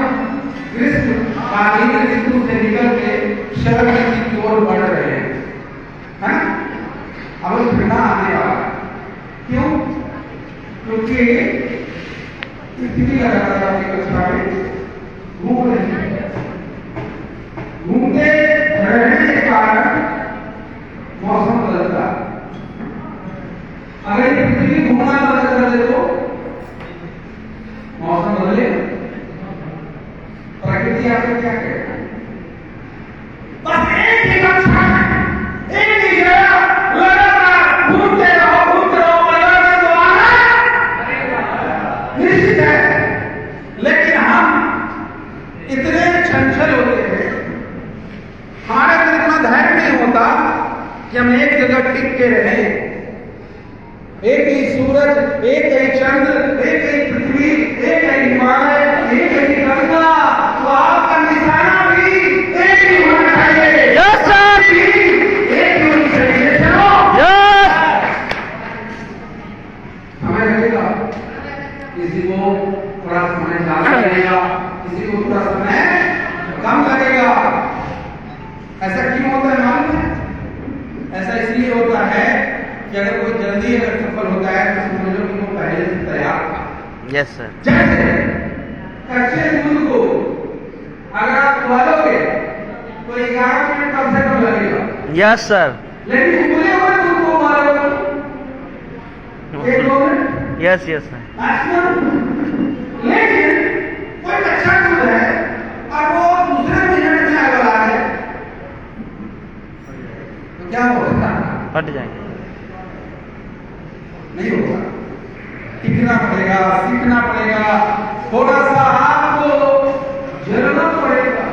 ग्रीष्मकालीन ऋतु से निकल के शरद ऋतु की ओर बढ़ रहे हैं। अब ठंडा आने वाला है। क्यों? क्योंकि पृथ्वी लगातार अपनी कक्षा में घूम रही है। घूमते रहने के कारण मौसम बदलता है। अगर ये पृथ्वी घूमना बंद कर दे तो मौसम बदले। प्रकृति आपको क्या कहता है? बस एक ही कक्षा में, एक ही जगह लगातार घूमते रहो, परिवर्तन तो आना निश्चित है। लेकिन हम कि हम एक जगह टिक के रहें। एक ही सूरज, एक ही चंद्र, एक ही पृथ्वी, एक ही हिमालय, एक ही गंगा, तो आपका निशाना भी एक ही होना चाहिए। यस सर, एक ही होनी चाहिए। चलो यस। समय लगेगा, किसी को थोड़ा समय ज्यादा लगेगा, किसी को थोड़ा समय कम लगेगा। ऐसा क्यों होता है मालूम है? ऐसा इसलिए होता है कि अगर कोई जल्दी अगर सफल होता है तो समझ लो कि वो पहले से तैयार था। Yes sir. जैसे कच्चे दूध को अगर आप उबालोगे तो 11 मिनट कम से कम लगेगा। Yes sir. लेकिन उबले हुए दूध को उबालोगे 1-2 minute yes yes sir. Maximum. लेकिन कोई कच्चा दूध है और वो दूसरे मिनट में आग वाला है तो क्या होगा? हट जाएंगे। नहीं होगा। सीखना पड़ेगा, सीखना पड़ेगा, थोड़ा सा आपको झेलना पड़ेगा,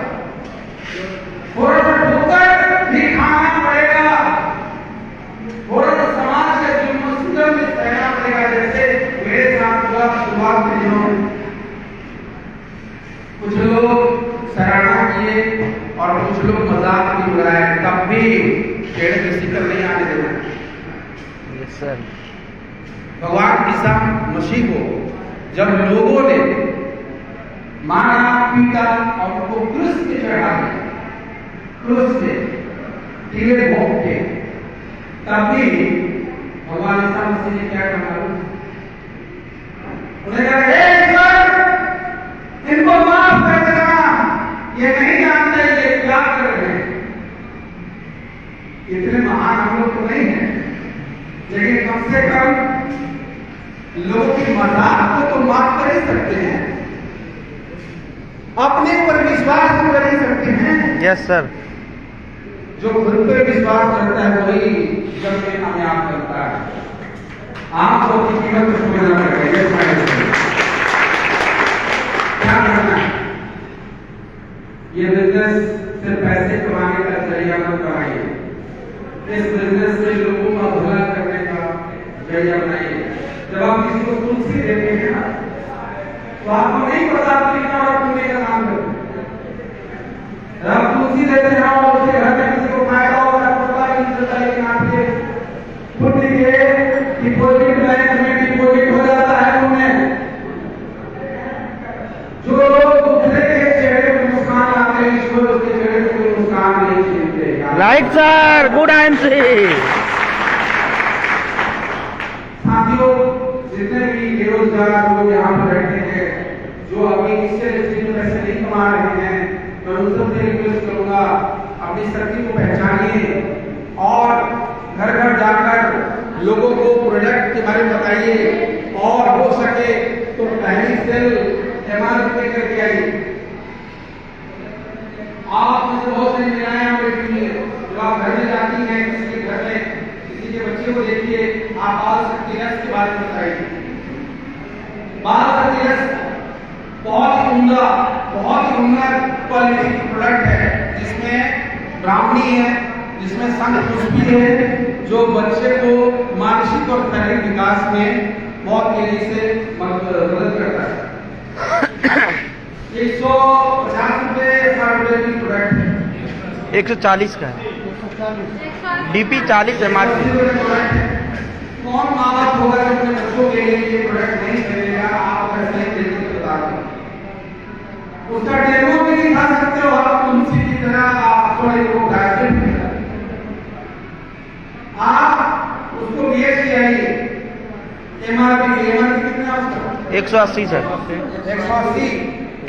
थोड़ा सा ठोकर भी खाना पड़ेगा, थोड़ा सा समाज के जुल्म में सहना पड़ेगा। जैसे मेरे साथ हुआ शुरुआत के दिनों कुछ लोग सराहना किए और कुछ लोग मजाक भी उड़ाए, तब भी पेड़ की शिकल नहीं आने देना। Yes sir. भगवान ईसा मसीह को जब लोगों ने मारा, पीटा और उनको क्रूस पे चढ़ा दिया, क्रूस पे कीड़े भोंक के, तब भी भगवान ईसा मसीह ने क्या कहा? उन्हें कहा, हे ईश्वर, इनको माफ कर देना, ये नहीं जानते ये क्या कर रहे हैं। इतने महान हम लोग तो नहीं है, लेकिन कम से कम लोगों की मजाक को तो माफ कर ही सकते हैं, अपने ऊपर विश्वास तो कर ही सकते हैं। Yes sir. जो खुद पे विश्वास करता है वही जब में कामयाब करता है। आपको की कीमत को समझना पड़ेगा। क्या करना है? ये बिजनेस सिर्फ पैसे कमाने का जरिया मत बनाइए, इस बिजनेस से लोगों का भला करने का जरिया बनाइए। जब आप किसी को तुलसी देते हैं ना तो आपको नहीं पता आप कितना बड़ा पुण्य का काम करते हैं। जब आप तुलसी देते हैं और उसके घर में किसी को फायदा होगा आपको पता नहीं चलता, लेकिन आपके पुण्य के डिपॉजिट बैंक में डिपॉजिट हो जाता है पुण्य। जो लोग दूसरे के चेहरे पर मुस्कान लाते हैं, ईश्वर उसके चेहरे पर कोई मुस्कान नहीं छीनते। Right sir, good answer. साथियों, जितने भी बेरोजगार लोग यहाँ पर बैठे हैं, जो अभी इससे पैसे नहीं कमा रहे हैं, मैं उन सबसे रिक्वेस्ट करूंगा अपनी शक्ति को पहचानिए और घर घर जाकर लोगों को प्रोडक्ट के बारे में बताइए और हो सके तो पहली सेल MRP पे करके आइए। आप में से बहुत सारी महिलाएं यहाँ बैठी हुई हैं, जो आप घर में जाती हैं, किसी के घर में किसी के बच्चे को देखिए, आप बाल शक्ति रस के बारे में बताइए। बाल शक्ति रस बहुत ही उन्नत क्वालिटी की प्रोडक्ट है, जिसमें ब्राह्मणी है, जिसमें शंखपुष्पी है, जो बच्चे को मानसिक और शारीरिक विकास में बहुत तेजी से मदद करता है। 150 रुपए 60 रुपए की प्रोडक्ट है। 140 का है। DP 40 है मार्केट। कौन माँ बाप होगा जो अपने बच्चों के लिए ये प्रोडक्ट नहीं खरीदेगा? आप कैसे खरीदेंगे बता दें। उसका डेमो भी नहीं खा सकते हो आप, तुलसी की तरह आप थोड़े को ग्रेजुएट आप उसको बेच के आइए। MRP कितना है उसका? 180 सर। 180।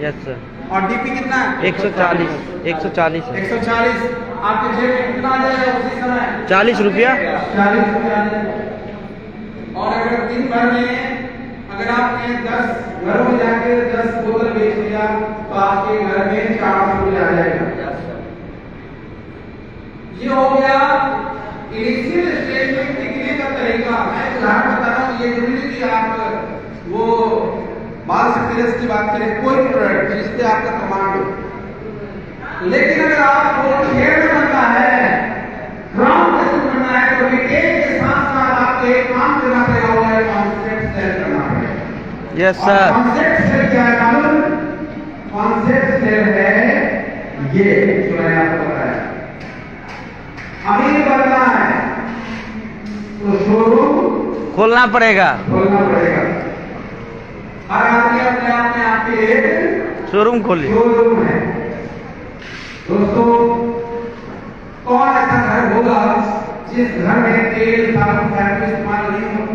Yes sir. और DP कितना है? 140 है। 140। आपके जेब में कितना आ जाएगा उसी समय? 40 रुपया। 40 रुपया आ जाएगा। और अगर दिन भर में अगर आपने 10 घरों में जाके 10 बोतल बेच दिया तो आपके घर में 400 रुपया आ जाएगा। ये हो गया इनिशियल स्टेज में टिकने का तरीका। मैं उदाहरण बता रहा हूँ, ये जरूरी कि आप वो बाल शक्ति रस की बात करें, कोई प्रोडक्ट जिससे आपका कमांड हो। लेकिन अगर आपको शेयर में बनना है, ग्राउंड से बनना यस और सर। कॉन्सेप्ट सेल क्या है मालूम? कॉन्सेप्ट सेल है ये जो मैंने आपको बताया। अमीर बनना है तो शोरूम खोलना पड़ेगा। खोलना पड़ेगा। हर आदमी अपने आप में आपके एक शोरूम खोलिए। शोरूम है। दोस्तों, कौन ऐसा घर होगा जिस घर में तेल साबुन शैम्पू इस्तेमाल नहीं होते?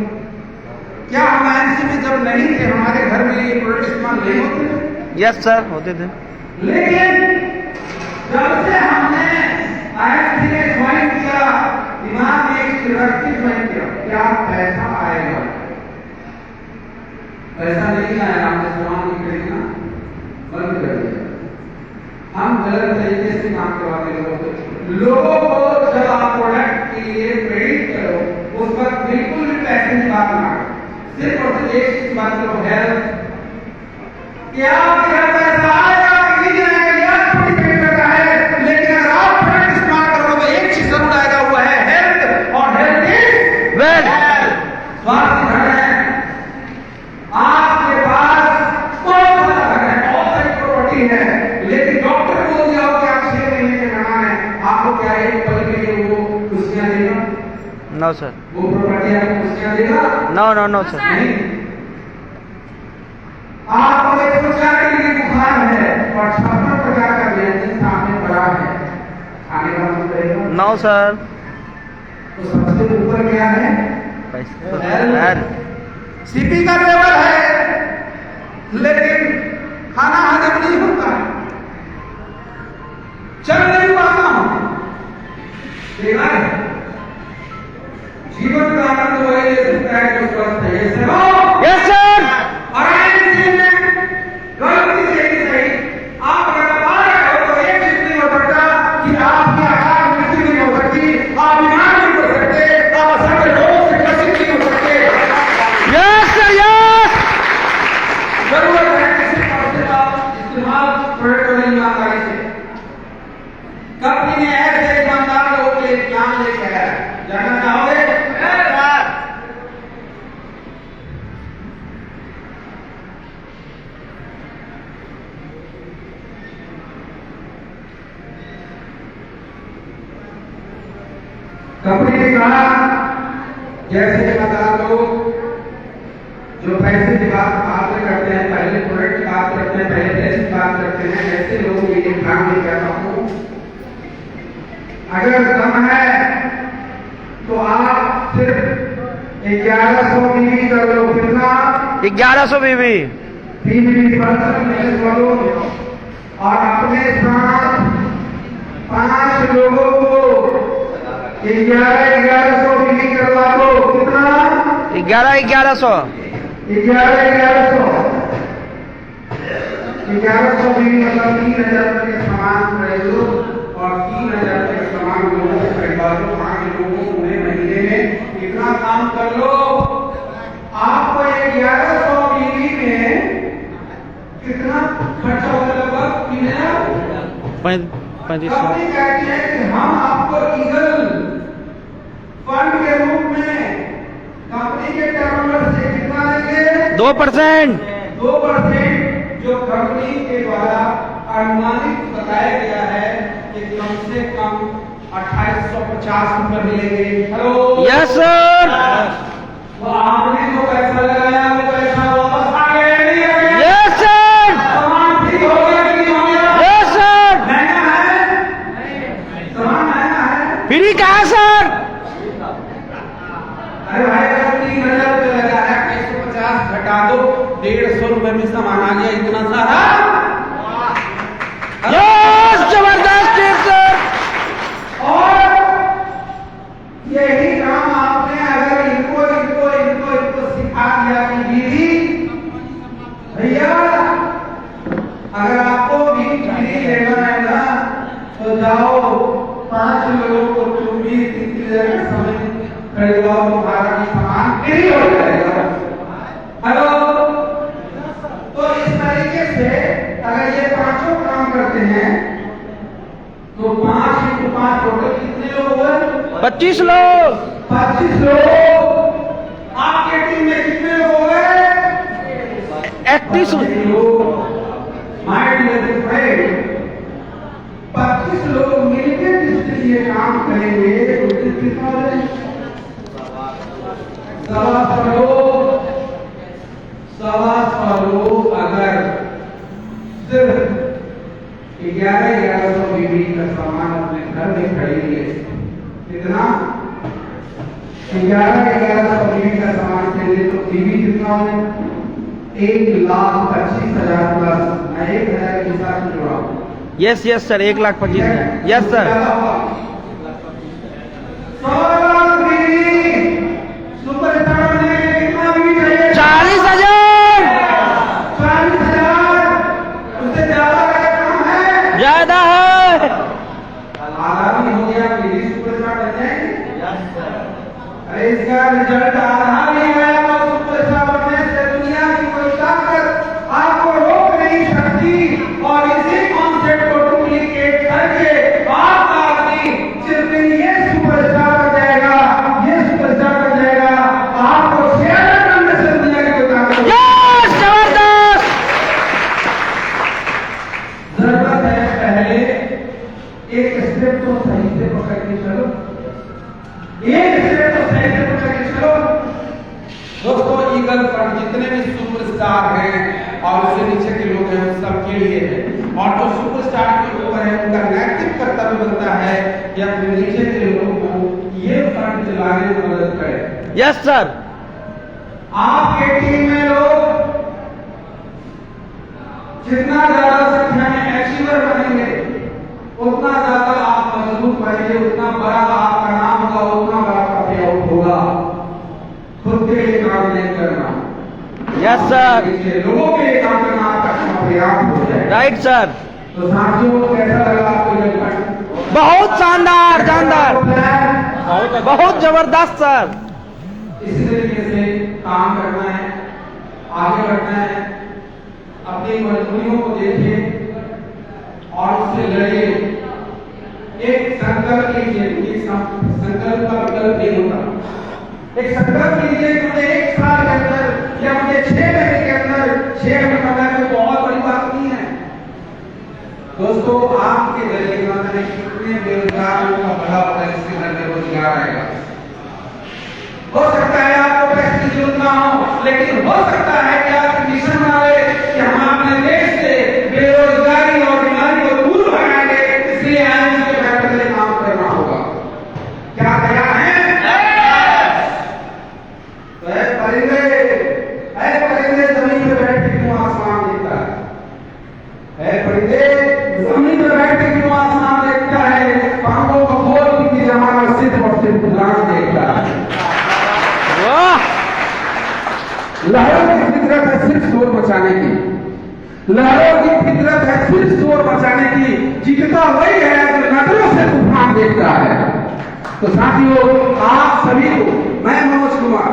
क्या हम एनसी में जब नहीं थे हमारे घर में ये प्रोडक्ट इस्तेमाल नहीं होते थे? यस सर, होते थे। लेकिन जब से हमने एनसी में ज्वाइन किया, दिमाग में एक रखी ज्वाइन किया, क्या पैसा आएगा? पैसा नहीं आया, हमने सामान नहीं खरीदना बंद कर दिया। हम गलत तरीके से काम करवाते लोगों को। जब आप प्रोडक्ट के लिए प्रेरित करो उस वक्त बिल्कुल भी पैसे की बात ना करो, सिर्फ और सिर्फ एक चीज बात करो, हेल्थ। क्या आपके घर पैसा आएगा कि नहीं आएगा यह थोड़ी डिपेंड करता है, लेकिन अगर आप प्रोडक्ट इस्तेमाल करोगे तो एक चीज जरूर आएगा, वो है हेल्थ। और हेल्थ इज वेल्थ। स्वास्थ्य घर है आपके पास, बहुत सारा घर है, बहुत सारी प्रॉपर्टी है, लेकिन डॉक्टर बोल दिया हो कि आप 6 महीने के मेहमान हैं, आपको क्या एक पल के लिए वो कुर्सियां देगा? No sir. वो प्रॉपर्टी आपको कुर्सियां देगा? No no no sir. नहीं। आपको 104 डिग्री बुखार है और 56 प्रकार का व्यंजन सामने पड़ा है, खाने का मन करेगा? No sir. तो सबसे ऊपर क्या है? पैसा। सीपी का लेवल है, लेकिन खाना हजम नहीं होता है, चल नहीं पाता हूं। देखा है, जीवन का आनंद वही ले सकता है जो स्वस्थ है। ये सब यस सर। और आईएनसी में गलती से ही सही, आप अगर आ रहे हो तो एक चीज नहीं हो सकता कि आपकी आकार मृत्यु नहीं हो सकती, आप बीमार नहीं हो सकते, आप असंख्य रोग से ग्रसित नहीं हो सकते। Yes sir, yes. जरूरत है किसी पैसे का इस्तेमाल प्रोडक्ट और ईमानदारी से। कंपनी ने ऐसे ईमानदार लोगों के लिए प्लान लेके आया है, जानना चाहोगे? कंपनी ने कहा जैसे ईमानदार लोग जो पैसे की बात करते हैं, पहले प्रोडक्ट की बात करते हैं, पहले टेस्ट की बात करते हैं, ऐसे लोगों के लिए ध्यान नहीं कहता हूं। अगर दम है तो आप सिर्फ 1100 बीवी कर लो। कितना? 1100 बीवी। 3% करो और अपने साथ 5 लोगों को 1100 बीवी करवा दो। कितना? 1100 1100 बीवी मतलब 3000 रुपये के सामान खरीद लो और 3000 रुपये का सामान लोगों से खरीदवा दो। 5 लोगों पूरे महीने में इतना काम कर लो, आपको 1100 बीवी में कितना खर्चा होगा? लगभग 3500। कंपनी कहती है कि हम आपको ईगल फंड के रूप में कंपनी के टर्नओवर से कितना देंगे? 2%। 2% जो कंपनी के द्वारा अनुमानित बताया गया है कि कम से कम 2850 रुपए मिलेंगे। Hello, yes sir. वो आपने जो पैसा लगाया वो पैसा वापस आ गया नहीं आ गया? Yes sir. सामान ठीक हो गया कि नहीं हो गया? Yes sir. महंगा है? सामान महंगा है? फ्री कहाँ सर? अरे भाई अगर 3000 रुपये लगा है, 150 घटा दो, 150 रुपए में सामान आ गया। इतना सारा यस, जबरदस्त सर। और यही काम आपने अगर इनको सिखा दिया कि दीदी भैया अगर आपको भी लेना है ना तो जाओ 5 लोगों को तुम भी 3000 का समय खरीदवाओ, तुम्हारा भी सामान फ्री हो जाएगा। हेलो, तो इस तरीके से अगर ये 5 काम करते हैं तो 5 × 5 टोटल कितने लोग हुए? 25 लोग। 25 लोग। आपके टीम में कितने लोग हो गए? 31 माय डियर फ्रेंड, 25 लोग मिलकर जिसके लिए काम करेंगे तो कितना हो जाए? 125 लोग अगर सिर्फ 1100 बीबी का सामान अपने घर में खरीदेंगे, कितना? 1100 बीबी का सामान खरीदे तो बीबी कितना हो? 1,25,000 प्लस। मैं 1,000 के हिसाब से जोड़ा हूं। Yes yes sir, 1,25,000। Yes sir. Superstar बनने के लिए कितना बीबी चाहिए? 40,000। 40,000 उससे ज्यादा का काम है? ज्यादा है। आधा हो गया, मेरी सुपरस्टार बन जाएंगे। अरे इसका रिजल्ट आधा नहीं आया तो सुपरस्टार बनने से दुनिया की कोई ताकत आपको रोक नहीं सकती। और इसी कॉन्सेप्ट को डुप्लीकेट करके आप आदमी सिर्फ ये सुपरस्टार बन जाएगा, ये सुपरस्टार बन जाएगा, आपको शेयर करने से दुनिया की कोई ताकत यस, जबरदस्त। जरूरत है पहले एक स्टेप तो सही से पकड़ के चलो, एक स्टेप तो सही से पकड़ के चलो। दोस्तों, ईगल फंड जितने भी सुपरस्टार हैं और उससे नीचे के लोग हैं उन सब के लिए है। और जो सुपरस्टार के ऊपर है उनका नैतिक कर्तव्य बनता है कि अपने नीचे के लोगों को ये फंड चलाने में मदद करें। Yes sir. आपके टीम में लोग जितना ज्यादा संख्या में अचीवर बनेंगे उतना ज्यादा आप मजबूत बनेंगे, उतना बड़ा आपका नाम होगा, उतना बड़ा आपका पेआउट होगा। खुद के लिए काम नहीं करना, यस सर। लोगों के लिए काम करना आपका पर्याप्त हो जाए। Right sir. तो साथियों, कैसा लगा आपको ये फंड? बहुत शानदार, शानदार, बहुत जबरदस्त सर। इसी तरीके से काम करना है, आगे बढ़ना है, अपनी मजबूरियों को देखिए और उससे लड़िए। एक संकल्प लीजिए, एक संकल्प का विकल्प नहीं होता। एक संकल्प लीजिए कि मुझे 1 साल के अंदर या मुझे 6 महीने के अंदर 6 महीने करना कोई बहुत बड़ी बात नहीं है। दोस्तों, आपके जरिए कितने बेरोजगार लोगों का भला होगा, जिसके घर में रोजगार आएगा। हो सकता है आपको पैसे की जरूरत ना हो, लेकिन हो सकता है कि आपकी मिशन वाले कि हम अपने देश से बेरोजगारी और बीमारी को दूर भगाएंगे, इसलिए आयुष के फैक्ट्री में काम करना होगा। क्या तैयार है? तो परिंदे जमीन पर बैठ के क्यों आसमान देखता है? परिंदे जमीन पर बैठ के क्यों आसमान देखता है? पांडवों को बोल की जमाना सिर्फ और सिर्फ गुलाम देखता है। लहरों की फितरत है सिर्फ शोर मचाने की, लहरों की फितरत है सिर्फ शोर मचाने की। जीतता वही है जो नजरों से तूफान देखता है। तो साथियों, आप सभी को मैं मनोज कुमार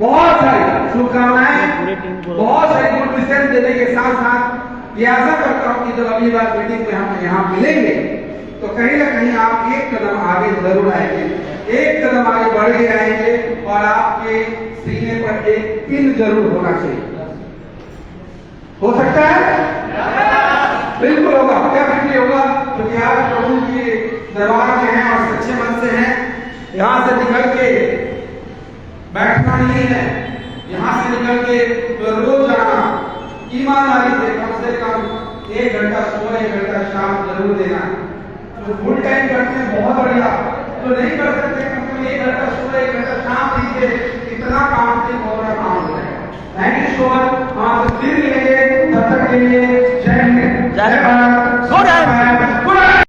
बहुत सारी शुभकामनाएं, बहुत सारी गुड विशेष देने के साथ साथ ये आशा करता हूं कि जब अगली बार मीटिंग में हम यहाँ मिलेंगे तो कहीं ना कहीं आप एक कदम आगे जरूर आएंगे, एक कदम आगे बढ़ के आएंगे और आपके सीने पर एक पिन जरूर होना चाहिए। हो सकता है? बिल्कुल होगा। क्या बिल्कुल होगा? क्योंकि आप प्रभु के दरबार में हैं और सच्चे मन से हैं। यहाँ से निकल के बैठना नहीं है, यहाँ से निकल के तो रोज आना, ईमानदारी से कम 1 घंटा सुबह 1 घंटा शाम जरूर देना। तो फुल टाइम करते हैं बहुत बढ़िया, तो नहीं कर सकते कम से कम 1 घंटा सुबह 1 घंटा शाम दीजिए, इतना काम से बहुत बड़ा काम हो जाएगा। Thank you so much. फिर मिलेंगे, तब तक के लिए जय हिंद, जय भारत।